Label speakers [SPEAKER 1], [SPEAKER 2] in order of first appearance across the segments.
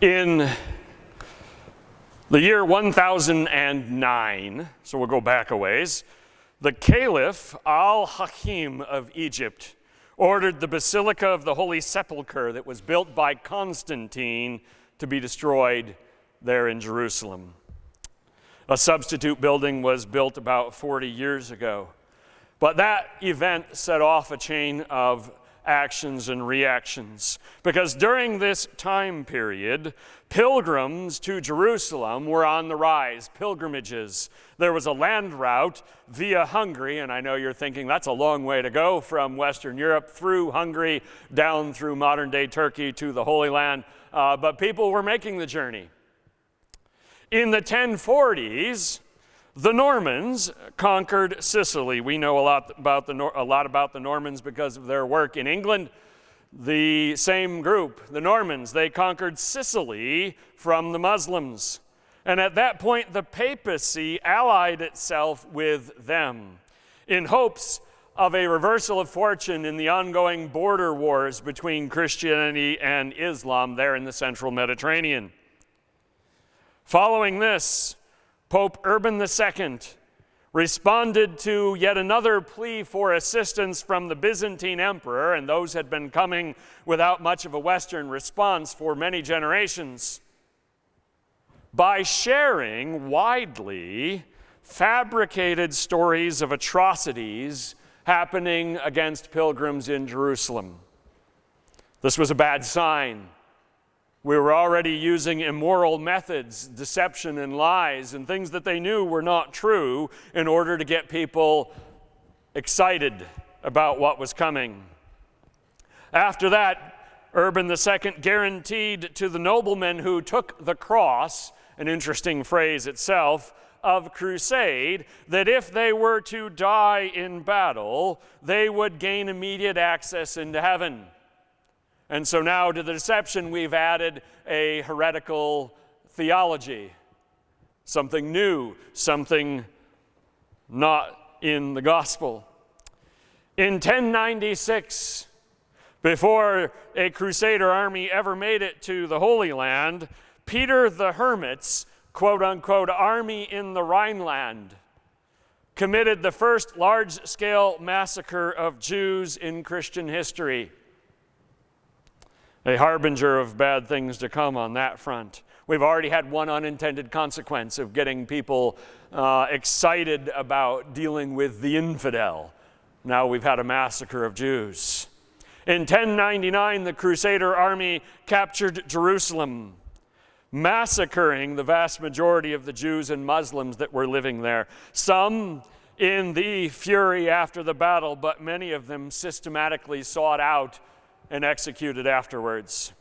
[SPEAKER 1] In the year 1009, so we'll go back a ways, the Caliph al-Hakim of Egypt ordered the Basilica of the Holy Sepulchre that was built by Constantine to be destroyed there in Jerusalem. A substitute building was built about 40 years ago. But that event set off a chain of actions and reactions, because during this time period, pilgrims to Jerusalem were on the rise, pilgrimages. There was a land route via Hungary, and I know you're thinking that's a long way to go from Western Europe through Hungary, down through modern-day Turkey to the Holy Land, but people were making the journey. In the 1040s, the Normans conquered Sicily. We know a lot about the Normans because of their work in England. The same group, the Normans, they conquered Sicily from the Muslims. And at that point, the papacy allied itself with them in hopes of a reversal of fortune in the ongoing border wars between Christianity and Islam there in the central Mediterranean. Following this, Pope Urban II responded to yet another plea for assistance from the Byzantine emperor, and those had been coming without much of a Western response for many generations, by sharing widely fabricated stories of atrocities happening against pilgrims in Jerusalem. This was a bad sign. We were already using immoral methods, deception and lies, and things that they knew were not true in order to get people excited about what was coming. After that, Urban II guaranteed to the noblemen who took the cross, an interesting phrase itself, of crusade, that if they were to die in battle, they would gain immediate access into heaven. And so now to the deception, we've added a heretical theology, something new, something not in the gospel. In 1096, before a Crusader army ever made it to the Holy Land, Peter the Hermit's quote-unquote army in the Rhineland committed the first large-scale massacre of Jews in Christian history. A harbinger of bad things to come on that front. We've already had one unintended consequence of getting people excited about dealing with the infidel. Now we've had a massacre of Jews. In 1099, the Crusader army captured Jerusalem, massacring the vast majority of the Jews and Muslims that were living there. Some in the fury after the battle, but many of them systematically sought out and executed afterwards.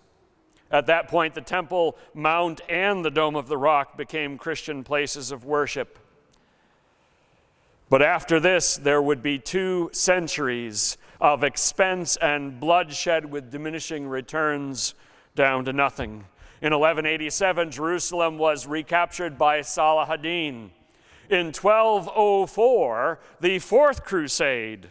[SPEAKER 1] At that point, the Temple Mount and the Dome of the Rock became Christian places of worship. But after this, there would be 2 centuries of expense and bloodshed with diminishing returns down to nothing. In 1187, Jerusalem was recaptured by Salah ad-Din. In 1204, the Fourth Crusade,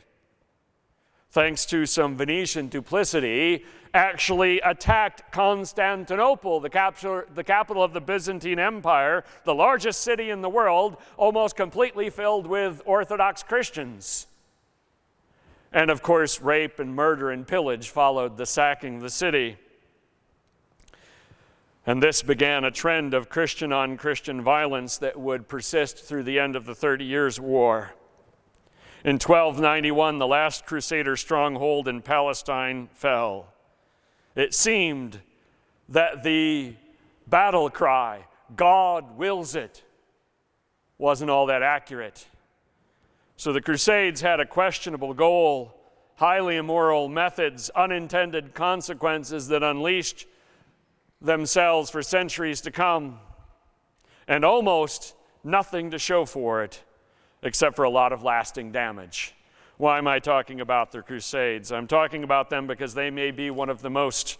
[SPEAKER 1] thanks to some Venetian duplicity, actually attacked Constantinople, the capital of the Byzantine Empire, the largest city in the world, almost completely filled with Orthodox Christians. And of course, rape and murder and pillage followed the sacking of the city. And this began a trend of Christian on Christian violence that would persist through the end of the 30 Years' War. In 1291, the last Crusader stronghold in Palestine fell. It seemed that the battle cry, "God wills it," wasn't all that accurate. So the Crusades had a questionable goal, highly immoral methods, unintended consequences that unleashed themselves for centuries to come, and almost nothing to show for it, except for a lot of lasting damage. Why am I talking about the Crusades? I'm talking about them because they may be one of the most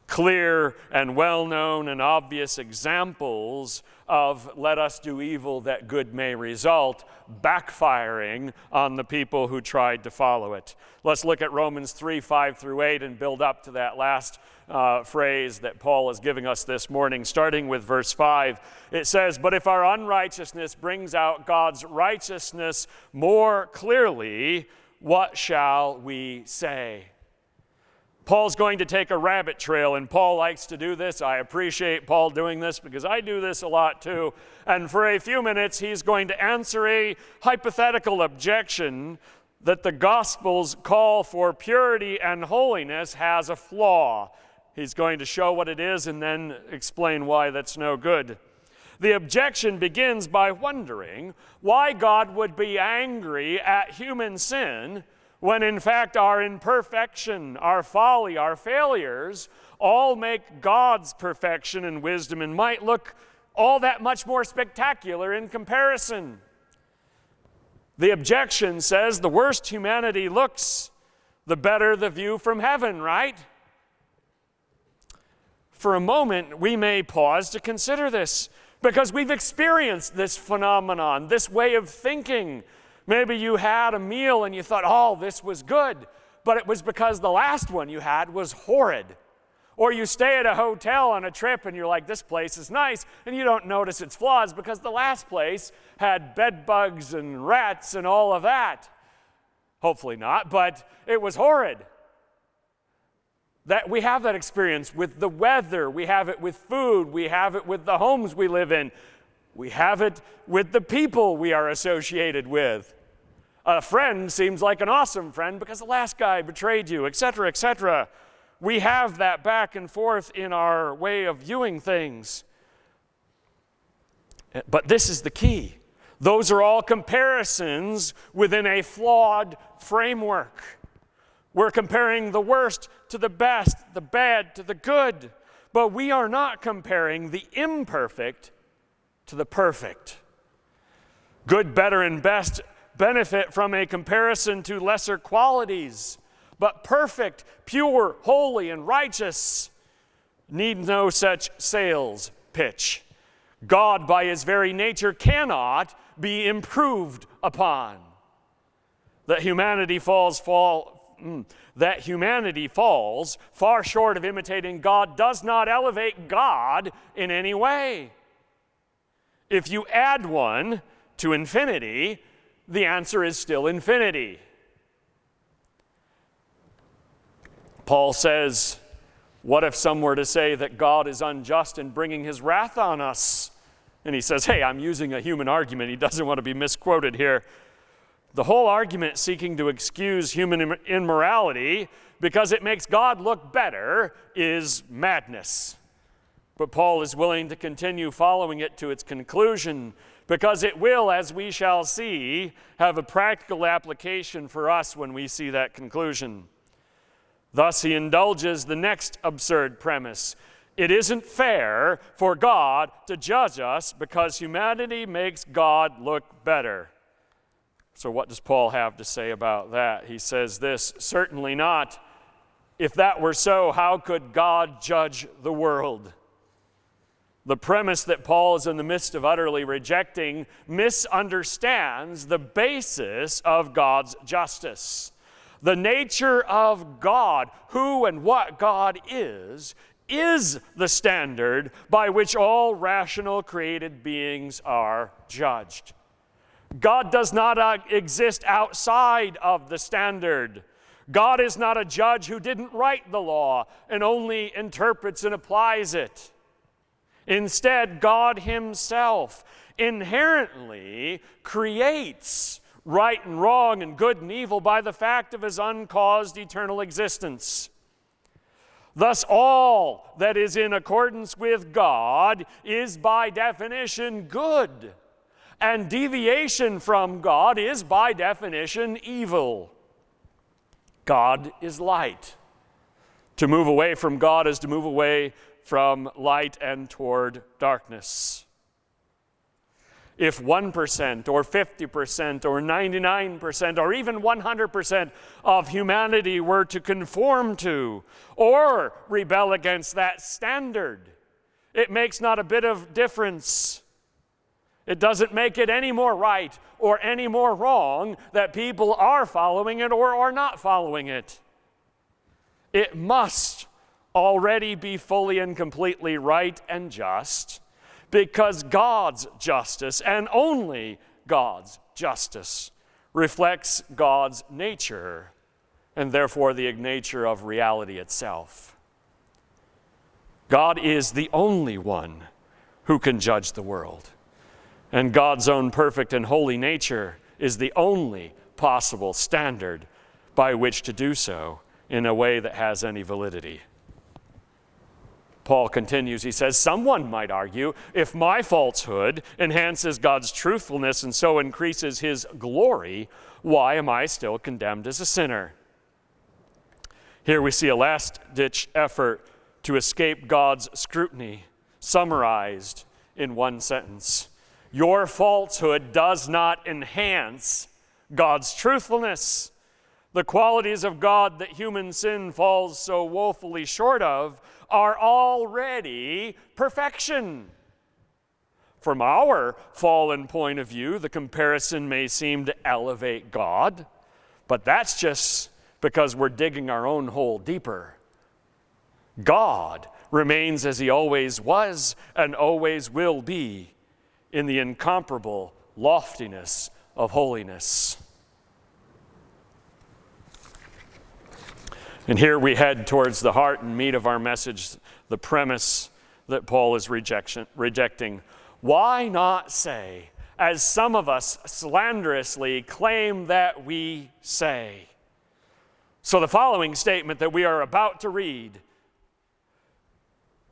[SPEAKER 1] clear and well-known and obvious examples of let us do evil that good may result, backfiring on the people who tried to follow it. Let's look at Romans 3, 5 through 8 and build up to that last phrase that Paul is giving us this morning, starting with verse 5. It says, "But if our unrighteousness brings out God's righteousness more clearly, what shall we say?" Paul's going to take a rabbit trail, and Paul likes to do this. I appreciate Paul doing this because I do this a lot too. And for a few minutes, he's going to answer a hypothetical objection that the Gospel's call for purity and holiness has a flaw. He's going to show what it is and then explain why that's no good. The objection begins by wondering why God would be angry at human sin when in fact our imperfection, our folly, our failures all make God's perfection and wisdom and might look all that much more spectacular in comparison. The objection says the worse humanity looks, the better the view from heaven, right? For a moment, we may pause to consider this because we've experienced this phenomenon, this way of thinking. Maybe you had a meal and you thought, oh, this was good, but it was because the last one you had was horrid. Or you stay at a hotel on a trip and you're like, this place is nice, and you don't notice its flaws because the last place had bed bugs and rats and all of that. Hopefully not, but it was horrid. That we have that experience with the weather, we have it with food, we have it with the homes we live in, we have it with the people we are associated with. A friend seems like an awesome friend because the last guy betrayed you, etc., etc. We have that back and forth in our way of viewing things. But this is the key. Those are all comparisons within a flawed framework. We're comparing the worst to the best, the bad to the good. But we are not comparing the imperfect to the perfect. Good, better, and best benefit from a comparison to lesser qualities, but perfect, pure, holy, and righteous need no such sales pitch. God, by his very nature, cannot be improved upon. That humanity falls far short of imitating God does not elevate God in any way. If you add one to infinity, the answer is still infinity. Paul says, what if some were to say that God is unjust in bringing his wrath on us? And he says, hey, I'm using a human argument. He doesn't want to be misquoted here. The whole argument seeking to excuse human immorality because it makes God look better is madness. But Paul is willing to continue following it to its conclusion because it will, as we shall see, have a practical application for us when we see that conclusion. Thus, he indulges the next absurd premise. It isn't fair for God to judge us because humanity makes God look better. So what does Paul have to say about that? He says this, certainly not. If that were so, how could God judge the world? The premise that Paul is in the midst of utterly rejecting misunderstands the basis of God's justice. The nature of God, who and what God is the standard by which all rational created beings are judged. God does not exist outside of the standard. God is not a judge who didn't write the law and only interprets and applies it. Instead, God himself inherently creates right and wrong and good and evil by the fact of his uncaused eternal existence. Thus, all that is in accordance with God is by definition good, and deviation from God is by definition evil. God is light. To move away from God is to move away from light and toward darkness. if 1% or 50% or 99% or even 100% of humanity were to conform to or rebel against that standard, it makes not a bit of difference. It doesn't make it any more right or any more wrong that people are following it or are not following it. It must already be fully and completely right and just, because God's justice, and only God's justice, reflects God's nature, and therefore the nature of reality itself. God is the only one who can judge the world, and God's own perfect and holy nature is the only possible standard by which to do so in a way that has any validity. Paul continues, he says, someone might argue, if my falsehood enhances God's truthfulness and so increases his glory, why am I still condemned as a sinner? Here we see a last-ditch effort to escape God's scrutiny, summarized in one sentence. Your falsehood does not enhance God's truthfulness. The qualities of God that human sin falls so woefully short of are already perfection. From our fallen point of view, the comparison may seem to elevate God, but that's just because we're digging our own hole deeper. God remains as he always was and always will be in the incomparable loftiness of holiness. And here we head towards the heart and meat of our message, the premise that Paul is rejecting. Why not say, as some of us slanderously claim that we say? So the following statement that we are about to read,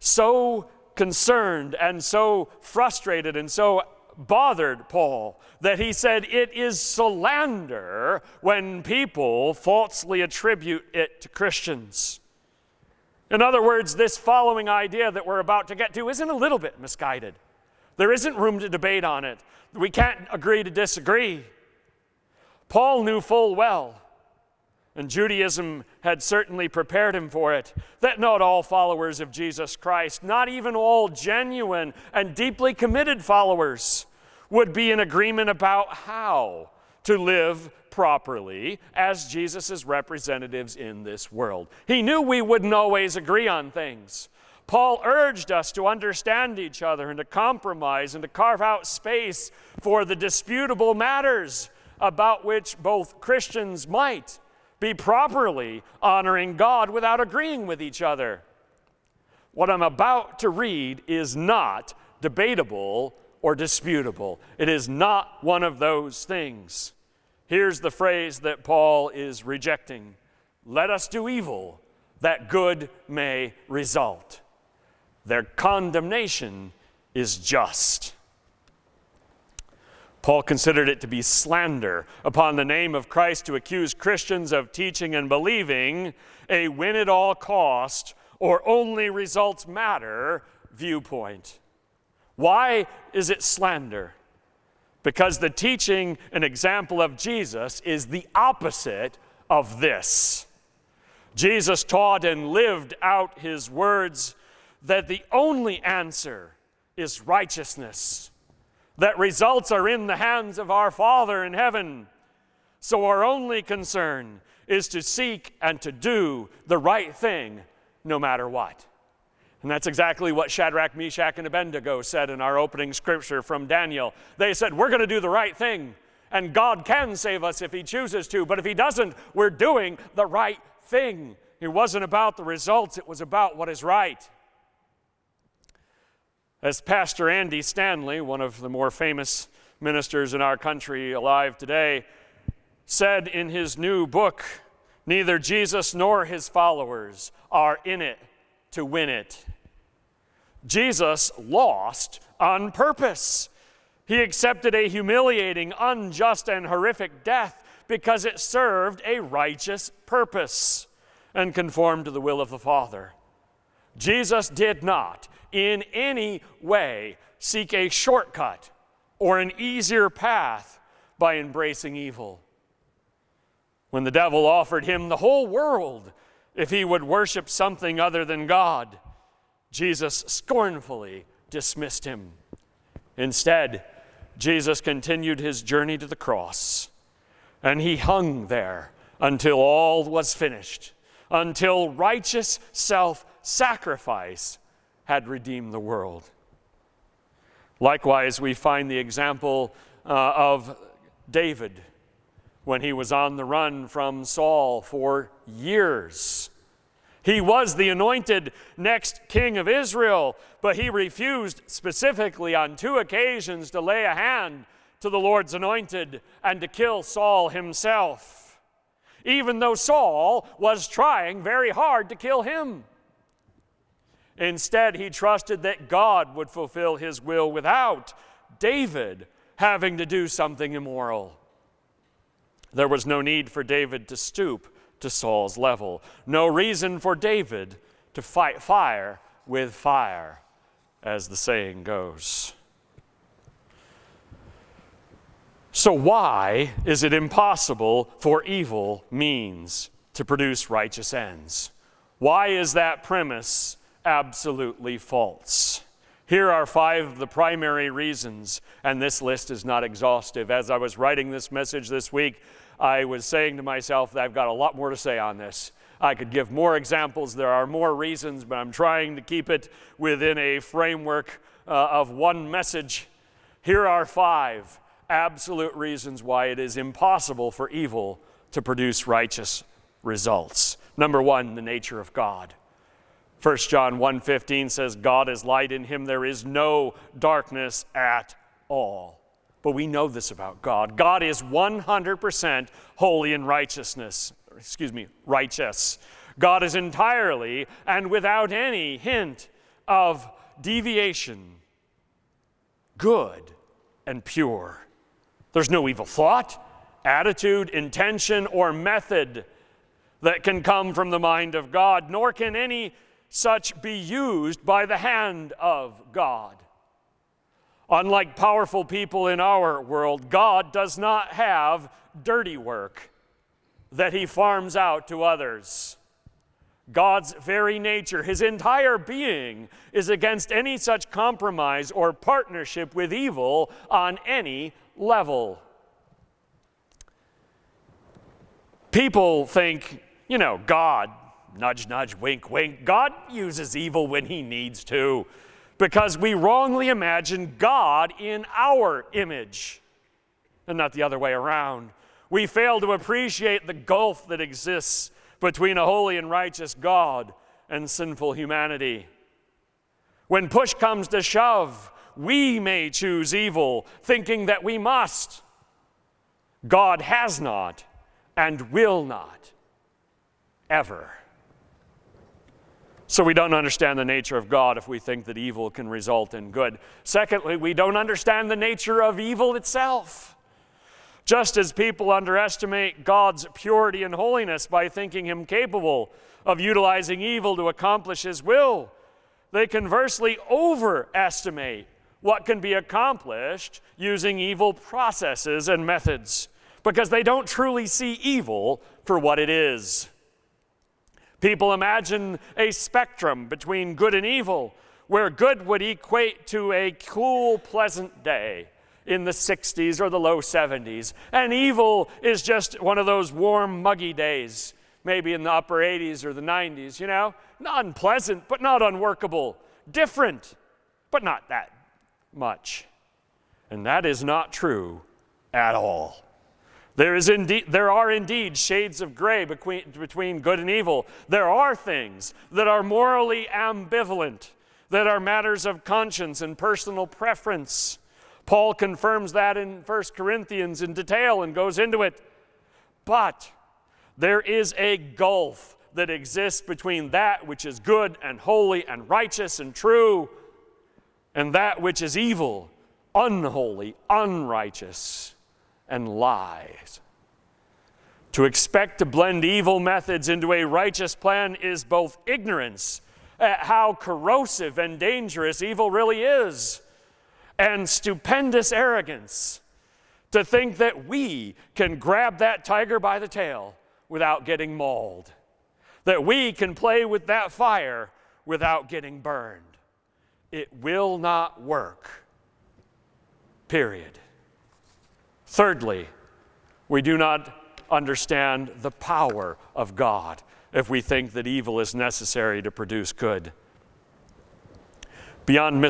[SPEAKER 1] so concerned and so frustrated and so bothered Paul that he said it is slander when people falsely attribute it to Christians. In other words, this following idea that we're about to get to isn't a little bit misguided. There isn't room to debate on it. We can't agree to disagree. Paul knew full well, and Judaism had certainly prepared him for it, that not all followers of Jesus Christ, not even all genuine and deeply committed followers, would be in agreement about how to live properly as Jesus' representatives in this world. He knew we wouldn't always agree on things. Paul urged us to understand each other and to compromise and to carve out space for the disputable matters about which both Christians might be properly honoring God without agreeing with each other. What I'm about to read is not debatable or disputable. It is not one of those things. Here's the phrase that Paul is rejecting. Let us do evil, that good may result. Their condemnation is just. Paul considered it to be slander upon the name of Christ to accuse Christians of teaching and believing a win-at-all-cost or only results matter viewpoint. Why is it slander? Because the teaching and example of Jesus is the opposite of this. Jesus taught and lived out his words that the only answer is righteousness, that results are in the hands of our Father in heaven. So our only concern is to seek and to do the right thing no matter what. And that's exactly what Shadrach, Meshach, and Abednego said in our opening scripture from Daniel. They said, we're going to do the right thing, and God can save us if he chooses to, but if he doesn't, we're doing the right thing. It wasn't about the results, it was about what is right. As Pastor Andy Stanley, one of the more famous ministers in our country alive today, said in his new book, neither Jesus nor his followers are in it to win it. Jesus lost on purpose. He accepted a humiliating, unjust, and horrific death because it served a righteous purpose and conformed to the will of the Father. Jesus did not in any way seek a shortcut or an easier path by embracing evil. When the devil offered him the whole world if he would worship something other than God, Jesus scornfully dismissed him. Instead, Jesus continued his journey to the cross, and he hung there until all was finished, until righteous self-sacrifice had redeemed the world. Likewise, we find the example of David when he was on the run from Saul for years. He was the anointed next king of Israel, but he refused specifically on 2 occasions to lay a hand to the Lord's anointed and to kill Saul himself, even though Saul was trying very hard to kill him. Instead, he trusted that God would fulfill his will without David having to do something immoral. There was no need for David to stoop to Saul's level. No reason for David to fight fire with fire, as the saying goes. So why is it impossible for evil means to produce righteous ends? Why is that premise absolutely false? Here are 5 of the primary reasons, and this list is not exhaustive. As I was writing this message this week, I was saying to myself that I've got a lot more to say on this. I could give more examples. There are more reasons, but I'm trying to keep it within a framework of one message. Here are 5 absolute reasons why it is impossible for evil to produce righteous results. Number 1, the nature of God. 1 John 1:15 says, God is light, in him there is no darkness at all. But we know this about God. God is 100% holy and righteous. God is entirely and without any hint of deviation, good and pure. There's no evil thought, attitude, intention, or method that can come from the mind of God, nor can any such be used by the hand of God. Unlike powerful people in our world, God does not have dirty work that he farms out to others. God's very nature, his entire being, is against any such compromise or partnership with evil on any level. People think, God, nudge, nudge, wink, wink. God uses evil when he needs to, because we wrongly imagine God in our image and not the other way around. We fail to appreciate the gulf that exists between a holy and righteous God and sinful humanity. When push comes to shove, we may choose evil, thinking that we must. God has not and will not, ever. So we don't understand the nature of God if we think that evil can result in good. Secondly, we don't understand the nature of evil itself. Just as people underestimate God's purity and holiness by thinking him capable of utilizing evil to accomplish his will, they conversely overestimate what can be accomplished using evil processes and methods, because they don't truly see evil for what it is. People imagine a spectrum between good and evil, where good would equate to a cool, pleasant day in the 60s or the low 70s, and evil is just one of those warm, muggy days, maybe in the upper 80s or the 90s, Not unpleasant, but not unworkable. Different, but not that much. And that is not true at all. There are indeed shades of gray between good and evil. There are things that are morally ambivalent, that are matters of conscience and personal preference. Paul confirms that in 1 Corinthians in detail and goes into it. But there is a gulf that exists between that which is good and holy and righteous and true, and that which is evil, unholy, unrighteous, and lies. To expect to blend evil methods into a righteous plan is both ignorance at how corrosive and dangerous evil really is, and stupendous arrogance to think that we can grab that tiger by the tail without getting mauled, that we can play with that fire without getting burned. It will not work. Period. Thirdly, we do not understand the power of God if we think that evil is necessary to produce good. Beyond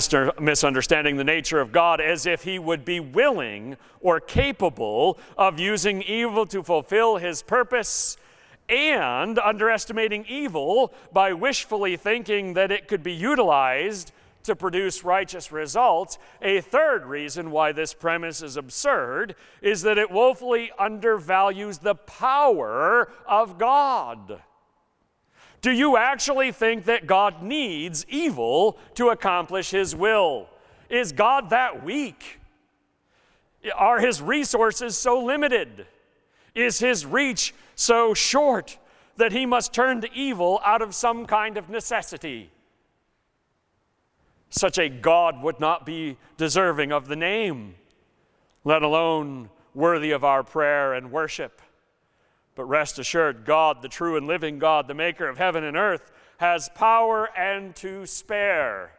[SPEAKER 1] misunderstanding the nature of God as if he would be willing or capable of using evil to fulfill his purpose, and underestimating evil by wishfully thinking that it could be utilized to produce righteous results, a third reason why this premise is absurd is that it woefully undervalues the power of God. Do you actually think that God needs evil to accomplish his will? Is God that weak? Are his resources so limited? Is his reach so short that he must turn to evil out of some kind of necessity? Such a God would not be deserving of the name, let alone worthy of our prayer and worship. But rest assured, God, the true and living God, the maker of heaven and earth, has power and to spare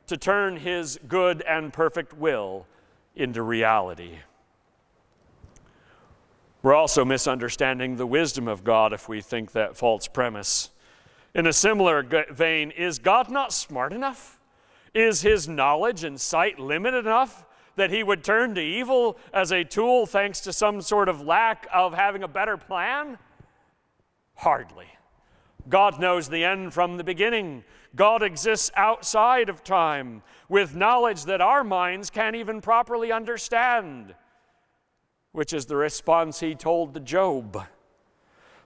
[SPEAKER 1] to turn his good and perfect will into reality. We're also misunderstanding the wisdom of God if we think that false premise. In a similar vein, is God not smart enough? Is his knowledge and sight limited enough that he would turn to evil as a tool thanks to some sort of lack of having a better plan? Hardly. God knows the end from the beginning. God exists outside of time with knowledge that our minds can't even properly understand, which is the response he told to Job.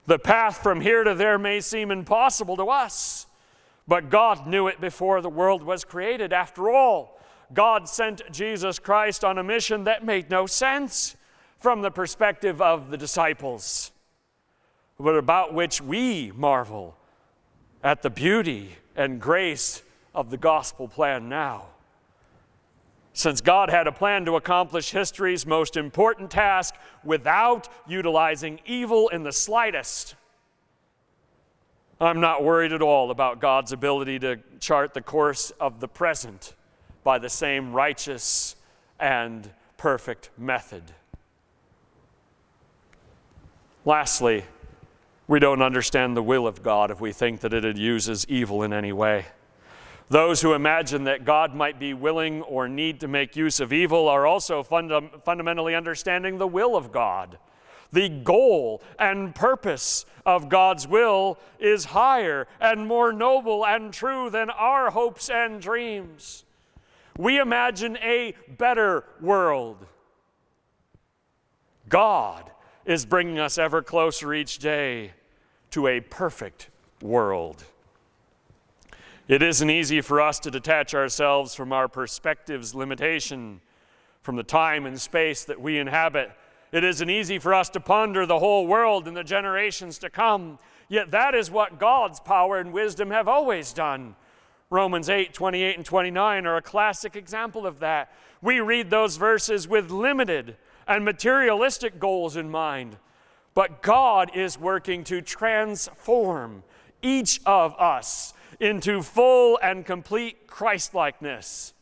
[SPEAKER 1] The path from here to there may seem impossible to us, but God knew it before the world was created. After all, God sent Jesus Christ on a mission that made no sense from the perspective of the disciples, but about which we marvel at the beauty and grace of the gospel plan now. Since God had a plan to accomplish history's most important task without utilizing evil in the slightest, I'm not worried at all about God's ability to chart the course of the present by the same righteous and perfect method. Lastly, we don't understand the will of God if we think that it uses evil in any way. Those who imagine that God might be willing or need to make use of evil are also fundamentally understanding the will of God. The goal and purpose of God's will is higher and more noble and true than our hopes and dreams. We imagine a better world. God is bringing us ever closer each day to a perfect world. It isn't easy for us to detach ourselves from our perspective's limitation, from the time and space that we inhabit. It isn't easy for us to ponder the whole world and the generations to come, yet that is what God's power and wisdom have always done. Romans 8:28 and 29 are a classic example of that. We read those verses with limited and materialistic goals in mind, but God is working to transform each of us into full and complete Christ-likeness.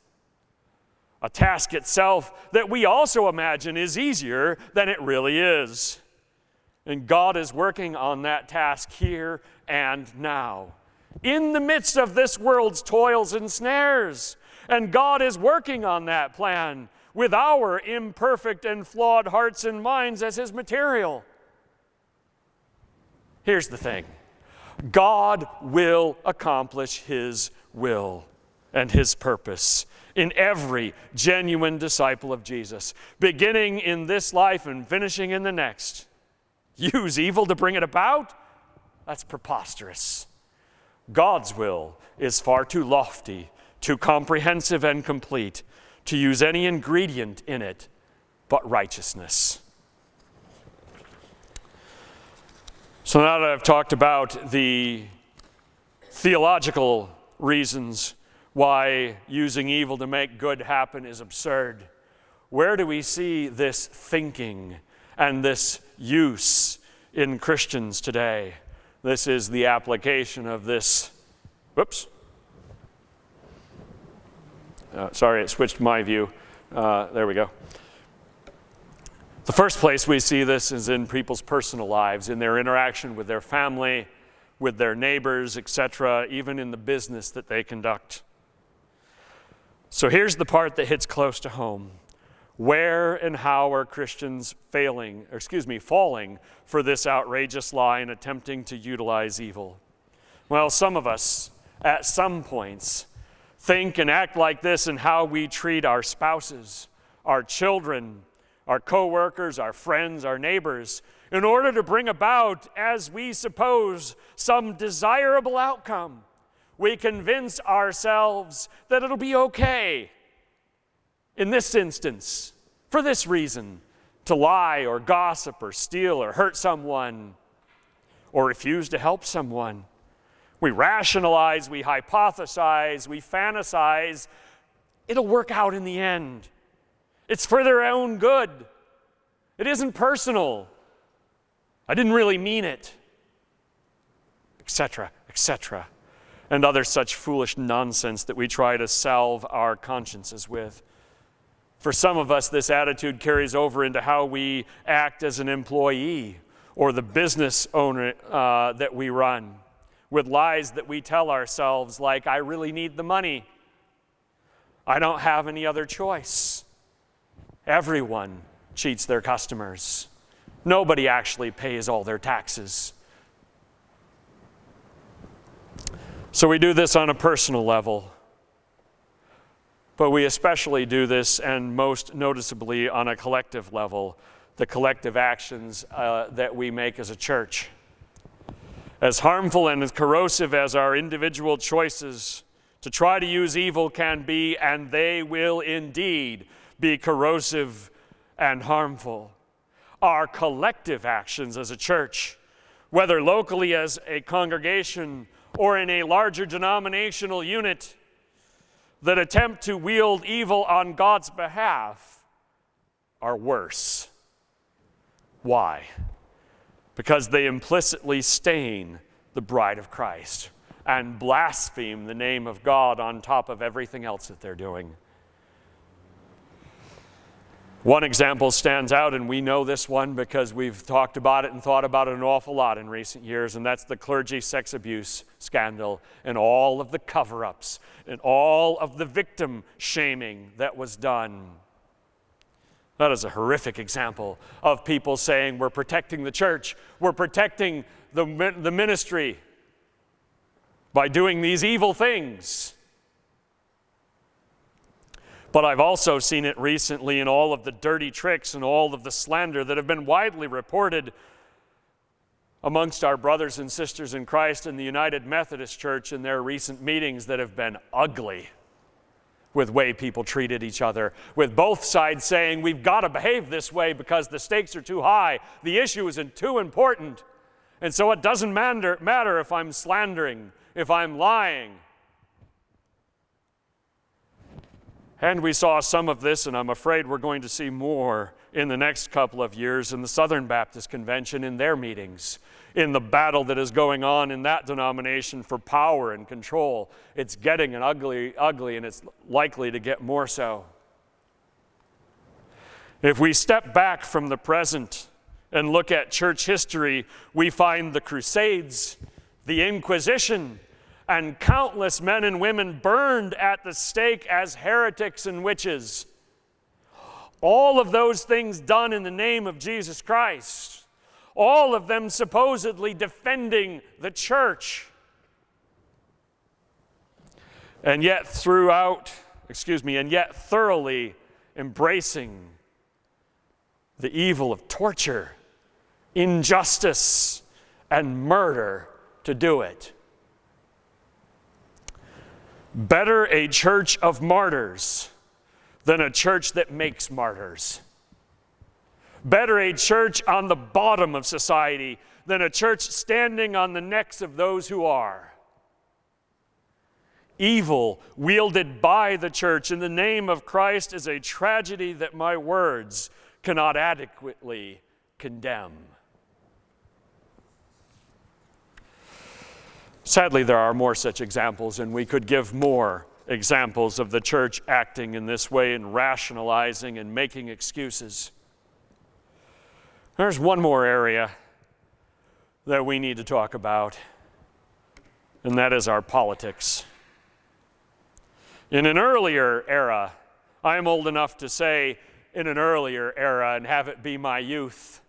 [SPEAKER 1] A task itself that we also imagine is easier than it really is. And God is working on that task here and now, in the midst of this world's toils and snares. And God is working on that plan with our imperfect and flawed hearts and minds as his material. Here's the thing. God will accomplish his will and his purpose in every genuine disciple of Jesus, beginning in this life and finishing in the next. Use evil to bring it about? That's preposterous. God's will is far too lofty, too comprehensive and complete to use any ingredient in it but righteousness. So now that I've talked about the theological reasons why using evil to make good happen is absurd. Where do we see this thinking and this use in Christians today? This is the application of this. Whoops. Sorry, it switched my view. There we go. The first place we see this is in people's personal lives, in their interaction with their family, with their neighbors, etc., even in the business that they conduct. So here's the part that hits close to home. Where and how are Christians falling for this outrageous lie and attempting to utilize evil? Well, some of us, at some points, think and act like this in how we treat our spouses, our children, our co-workers, our friends, our neighbors, in order to bring about, as we suppose, some desirable outcome. We convince ourselves that it'll be okay, in this instance, for this reason, to lie or gossip or steal or hurt someone or refuse to help someone. We rationalize, we hypothesize, we fantasize. It'll work out in the end. It's for their own good. It isn't personal. I didn't really mean it, etc., etc., and other such foolish nonsense that we try to salve our consciences with. For some of us, this attitude carries over into how we act as an employee or the business owner that we run, with lies that we tell ourselves like, I really need the money. I don't have any other choice. Everyone cheats their customers. Nobody actually pays all their taxes. So we do this on a personal level. But we especially do this, and most noticeably on a collective level, the collective actions that we make as a church. As harmful and as corrosive as our individual choices to try to use evil can be, and they will indeed be corrosive and harmful, our collective actions as a church, whether locally as a congregation or in a larger denominational unit, that attempt to wield evil on God's behalf are worse. Why? Because they implicitly stain the bride of Christ and blaspheme the name of God on top of everything else that they're doing. One example stands out, and we know this one because we've talked about it and thought about it an awful lot in recent years, and that's the clergy sex abuse scandal and all of the cover-ups and all of the victim shaming that was done. That is a horrific example of people saying, we're protecting the church, we're protecting the ministry by doing these evil things. But I've also seen it recently in all of the dirty tricks and all of the slander that have been widely reported amongst our brothers and sisters in Christ in the United Methodist Church in their recent meetings that have been ugly with way people treated each other, with both sides saying we've got to behave this way because the stakes are too high, the issue isn't too important, and so it doesn't matter if I'm slandering, if I'm lying. And we saw some of this, and I'm afraid we're going to see more in the next couple of years in the Southern Baptist Convention in their meetings, in the battle that is going on in that denomination for power and control. It's getting ugly, and it's likely to get more so. If we step back from the present and look at church history, we find the Crusades, the Inquisition, and countless men and women burned at the stake as heretics and witches. All of those things done in the name of Jesus Christ. All of them supposedly defending the church. And yet thoroughly embracing the evil of torture, injustice, and murder to do it. Better a church of martyrs than a church that makes martyrs. Better a church on the bottom of society than a church standing on the necks of those who are. evil wielded by the church in the name of Christ is a tragedy that my words cannot adequately condemn. Sadly, there are more such examples, and we could give more examples of the church acting in this way and rationalizing and making excuses. There's one more area that we need to talk about, and that is our politics. In an earlier era, I'm old enough to say in an earlier era and have it be my youth,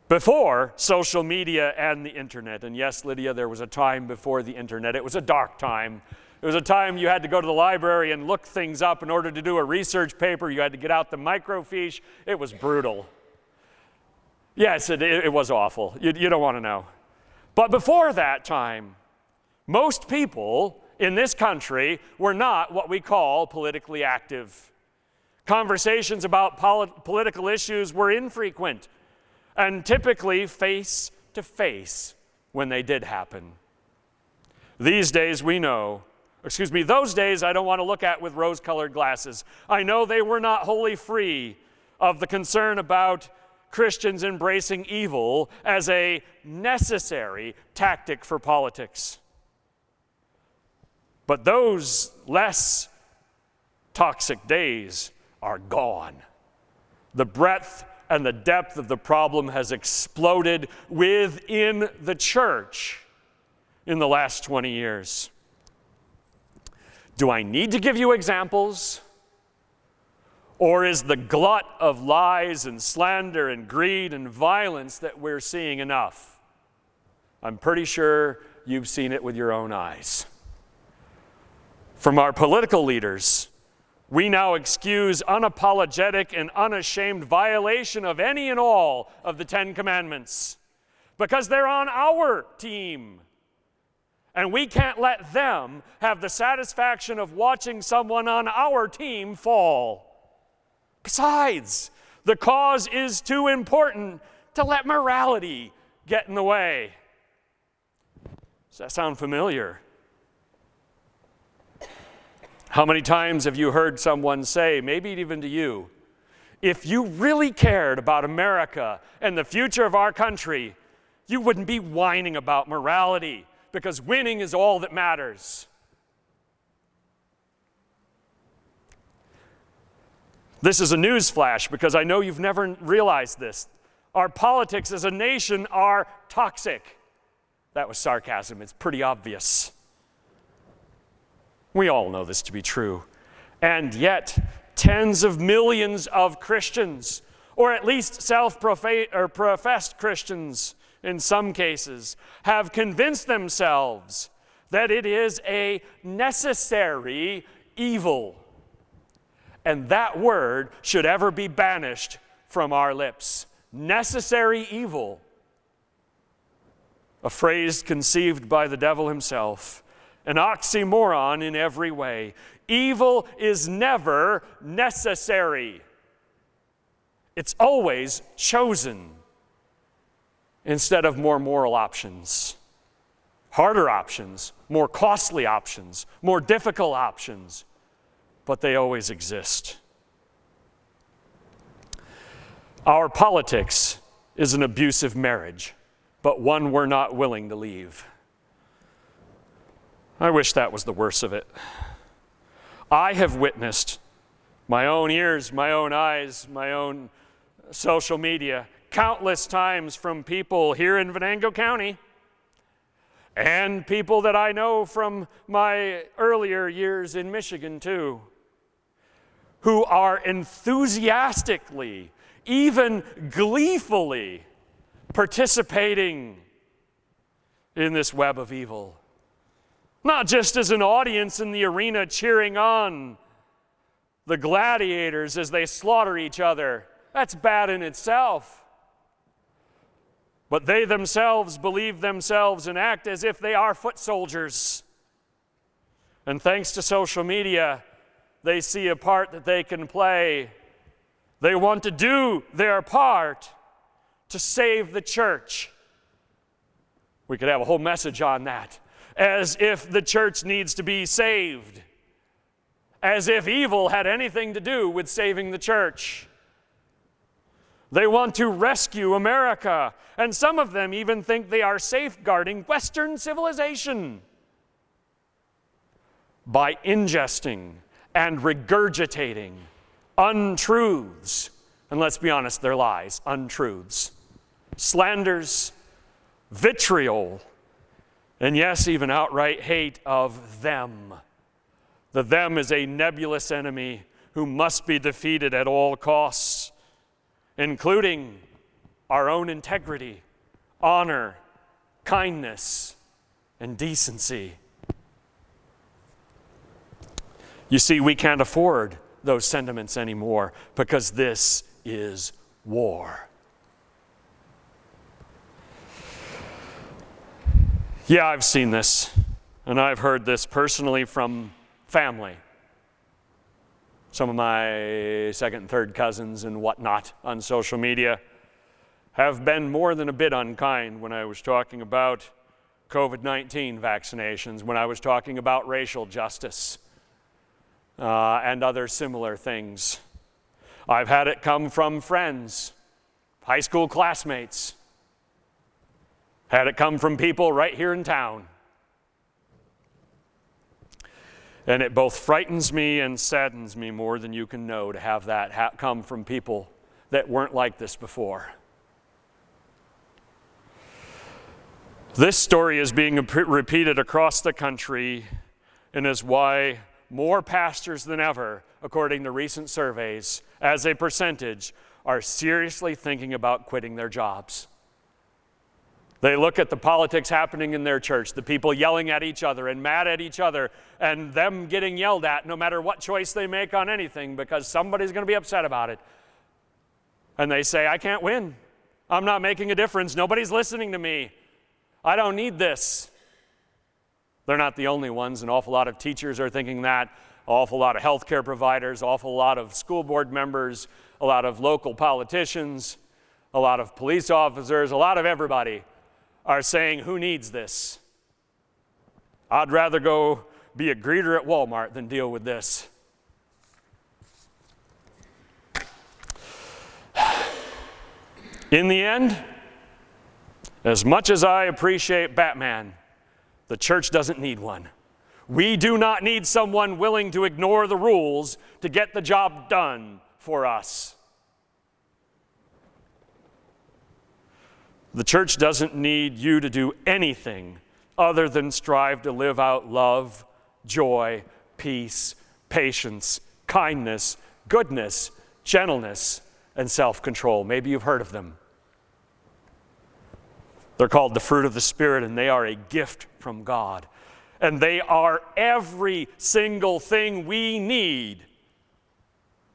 [SPEAKER 1] before social media and the internet. And yes, Lydia, there was a time before the internet. It was a dark time. It was a time you had to go to the library and look things up in order to do a research paper. You had to get out the microfiche. It was brutal. Yes, it was awful. You don't want to know. But before that time, most people in this country were not what we call politically active. Conversations about political issues were infrequent, and typically face to face when they did happen. Those days I don't want to look at with rose-colored glasses. I know they were not wholly free of the concern about Christians embracing evil as a necessary tactic for politics. But those less toxic days are gone. The breadth and the depth of the problem has exploded within the church in the last 20 years. Do I need to give you examples? Or is the glut of lies and slander and greed and violence that we're seeing enough? I'm pretty sure you've seen it with your own eyes. From our political leaders, we now excuse unapologetic and unashamed violation of any and all of the 10 Commandments because they're on our team. And we can't let them have the satisfaction of watching someone on our team fall. Besides, the cause is too important to let morality get in the way. Does that sound familiar? How many times have you heard someone say, maybe even to you, if you really cared about America and the future of our country, you wouldn't be whining about morality because winning is all that matters. This is a news flash because I know you've never realized this. Our politics as a nation are toxic. That was sarcasm. It's pretty obvious. We all know this to be true. And yet, tens of millions of Christians, or at least self-professed Christians in some cases, have convinced themselves that it is a necessary evil. And that word should ever be banished from our lips. Necessary evil. A phrase conceived by the devil himself. An oxymoron in every way. Evil is never necessary. It's always chosen instead of more moral options. Harder options, more costly options, more difficult options, but they always exist. Our politics is an abusive marriage, but one we're not willing to leave. I wish that was the worst of it. I have witnessed my own ears, my own eyes, my own social media, countless times from people here in Venango County and people that I know from my earlier years in Michigan too, who are enthusiastically, even gleefully participating in this web of evil. Not just as an audience in the arena cheering on the gladiators as they slaughter each other. That's bad in itself. But they themselves believe themselves and act as if they are foot soldiers. And thanks to social media, they see a part that they can play. They want to do their part to save the church. We could have a whole message on that. as if the church needs to be saved, as if evil had anything to do with saving the church. They want to rescue America, and some of them even think they are safeguarding Western civilization by ingesting and regurgitating untruths. And let's be honest, they're lies, untruths, slanders, vitriol, and yes, even outright hate of them. The them is a nebulous enemy who must be defeated at all costs, including our own integrity, honor, kindness, and decency. You see, we can't afford those sentiments anymore because this is war. Yeah, I've seen this, and I've heard this personally from family. Some of my second and third cousins and whatnot on social media have been more than a bit unkind when I was talking about COVID-19 vaccinations, when I was talking about racial justice and other similar things. I've had it come from friends, high school classmates, had it come from people right here in town. And it both frightens me and saddens me more than you can know to have that come from people that weren't like this before. This story is being repeated across the country and is why more pastors than ever, according to recent surveys, as a percentage, are seriously thinking about quitting their jobs. They look at the politics happening in their church, the people yelling at each other and mad at each other, and them getting yelled at no matter what choice they make on anything because somebody's going to be upset about it. And they say, I can't win. I'm not making a difference. Nobody's listening to me. I don't need this. They're not the only ones. An awful lot of teachers are thinking that. An awful lot of healthcare providers, an awful lot of school board members, a lot of local politicians, a lot of police officers, a lot of everybody are saying, who needs this? I'd rather go be a greeter at Walmart than deal with this. In the end, as much as I appreciate Batman, the church doesn't need one. We do not need someone willing to ignore the rules to get the job done for us. The church doesn't need you to do anything other than strive to live out love, joy, peace, patience, kindness, goodness, gentleness, and self-control. Maybe you've heard of them. They're called the fruit of the Spirit, and they are a gift from God. And they are every single thing we need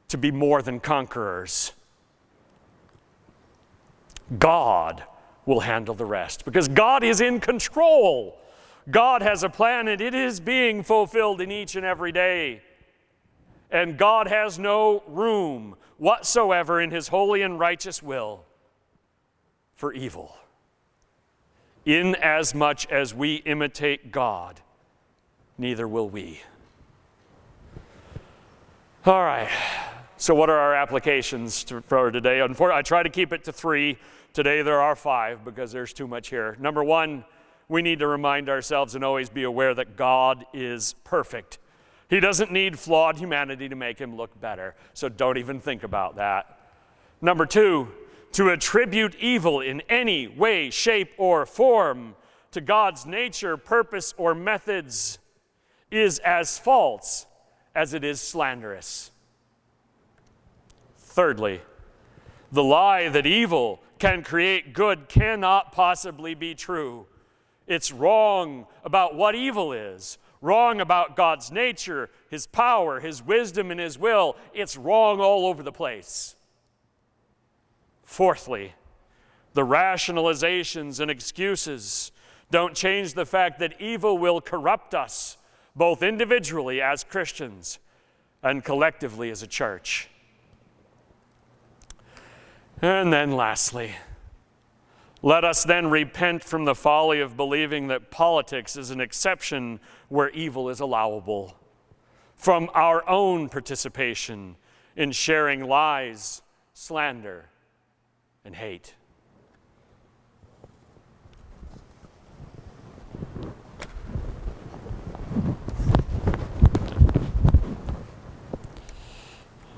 [SPEAKER 1] to be more than conquerors. God will handle the rest because God is in control. God has a plan and it is being fulfilled in each and every day. And God has no room whatsoever in his holy and righteous will for evil. Inasmuch as we imitate God, neither will we. All right, so what are our applications for today? I try to keep it to 3. Today there are 5 because there's too much here. Number 1, we need to remind ourselves and always be aware that God is perfect. He doesn't need flawed humanity to make him look better, so don't even think about that. Number 2, to attribute evil in any way, shape, or form to God's nature, purpose, or methods is as false as it is slanderous. Thirdly, the lie that evil can create good cannot possibly be true. It's wrong about what evil is, wrong about God's nature, his power, his wisdom, and his will. It's wrong all over the place. Fourthly, the rationalizations and excuses don't change the fact that evil will corrupt us, both individually as Christians and collectively as a church. And then lastly, Let us then repent from the folly of believing that politics is an exception where evil is allowable, from our own participation in sharing lies, slander, and hate.